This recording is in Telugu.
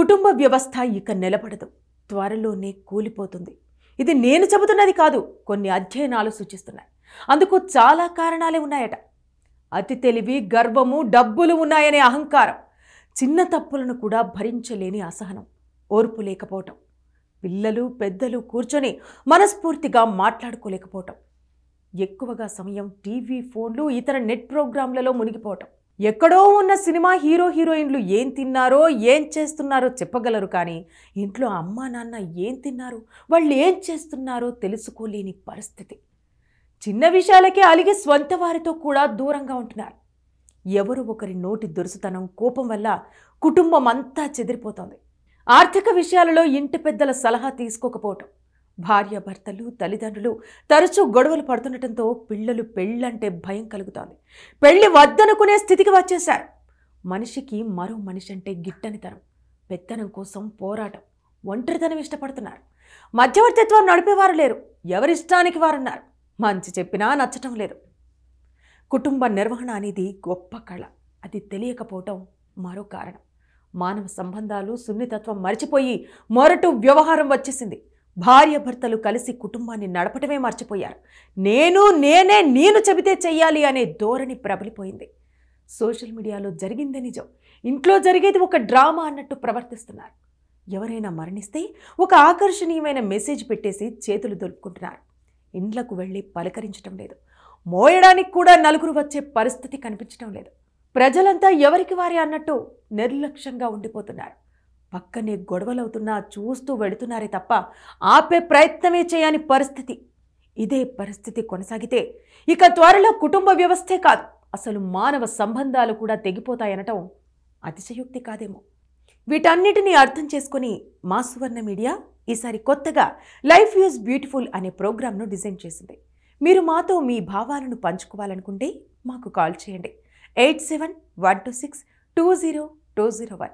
కుటుంబ వ్యవస్థ ఇక నిలబడదు, త్వరలోనే కూలిపోతుంది. ఇది నేను చెబుతున్నది కాదు, కొన్ని అధ్యయనాలు సూచిస్తున్నాయి. అందుకు చాలా కారణాలే ఉన్నాయట. అతి తెలివి, గర్వము, డబ్బులు ఉన్నాయనే అహంకారం, చిన్న తప్పులను కూడా భరించలేని అసహనం, ఓర్పు లేకపోవటం, పిల్లలు పెద్దలు కూర్చొని మనస్ఫూర్తిగా మాట్లాడుకోలేకపోవటం, ఎక్కువగా సమయం టీవీ, ఫోన్లు, ఇతర నెట్ ప్రోగ్రాంలలో మునిగిపోవటం. ఎక్కడో ఉన్న సినిమా హీరో హీరోయిన్లు ఏం తిన్నారో ఏం చేస్తున్నారో చెప్పగలరు, కానీ ఇంట్లో అమ్మా నాన్న ఏం తిన్నారు, వాళ్ళు ఏం చేస్తున్నారో తెలుసుకోలేని పరిస్థితి. చిన్న విషయాలకే అలిగి స్వంత వారితో కూడా దూరంగా ఉంటున్నారు. ఎవరు ఒకరి నోటి దురుసుతనం, కోపం వల్ల కుటుంబం అంతా చెదిరిపోతోంది. ఆర్థిక విషయాలలో ఇంటి పెద్దల సలహా తీసుకోకపోవటం, భార్యాభర్తలు, తల్లిదండ్రులు తరచూ గొడవలు పడుతుండటంతో పిల్లలు పెళ్ళంటే భయం కలుగుతోంది. పెళ్లి వద్దనుకునే స్థితికి వచ్చేశారు. మనిషికి మరో మనిషి అంటే గిట్టనితనం, పెత్తనం కోసం పోరాటం, ఒంటరితనం ఇష్టపడుతున్నారు. మధ్యవర్తిత్వం నడిపేవారు లేరు, ఎవరిష్టానికి వారున్నారు. మంచి చెప్పినా నచ్చటం లేదు. కుటుంబ నిర్వహణ అనేది గొప్ప కళ, అది తెలియకపోవటం మరో కారణం. మానవ సంబంధాలు, సున్నితత్వం మర్చిపోయి మొరటు వ్యవహారం వచ్చేసింది. భార్యాభర్తలు కలిసి కుటుంబాన్ని నడపటమే మర్చిపోయారు. నేను చెబితే చెయ్యాలి అనే ధోరణి ప్రబలిపోయింది. సోషల్ మీడియాలో జరిగిందే నిజం, ఇంట్లో జరిగేది ఒక డ్రామా అన్నట్టు ప్రవర్తిస్తున్నారు. ఎవరైనా మరణిస్తే ఒక ఆకర్షణీయమైన మెసేజ్ పెట్టేసి చేతులు దొరుకుకుంటున్నారు. ఇండ్లకు వెళ్ళి పలకరించడం లేదు, మోయడానికి కూడా నలుగురు వచ్చే పరిస్థితి కనిపించడం లేదు. ప్రజలంతా ఎవరికి వారే అన్నట్టు నిర్లక్ష్యంగా ఉండిపోతున్నారు. పక్కనే గొడవలవుతున్నా చూస్తూ వెళుతున్నారే తప్ప ఆపే ప్రయత్నమే చేయని పరిస్థితి. ఇదే పరిస్థితి కొనసాగితే ఇక త్వరలో కుటుంబ వ్యవస్థే కాదు, అసలు మానవ సంబంధాలు కూడా తెగిపోతాయనటం అతిశయోక్తి కాదేమో. వీటన్నిటినీ అర్థం చేసుకుని మా సువర్ణ మీడియా ఈసారి కొత్తగా లైఫ్ ఈజ్ బ్యూటిఫుల్ అనే ప్రోగ్రామ్ను డిజైన్ చేసింది. మీరు మాతో మీ భావాలను పంచుకోవాలనుకుంటే మాకు కాల్ చేయండి. 8712620201.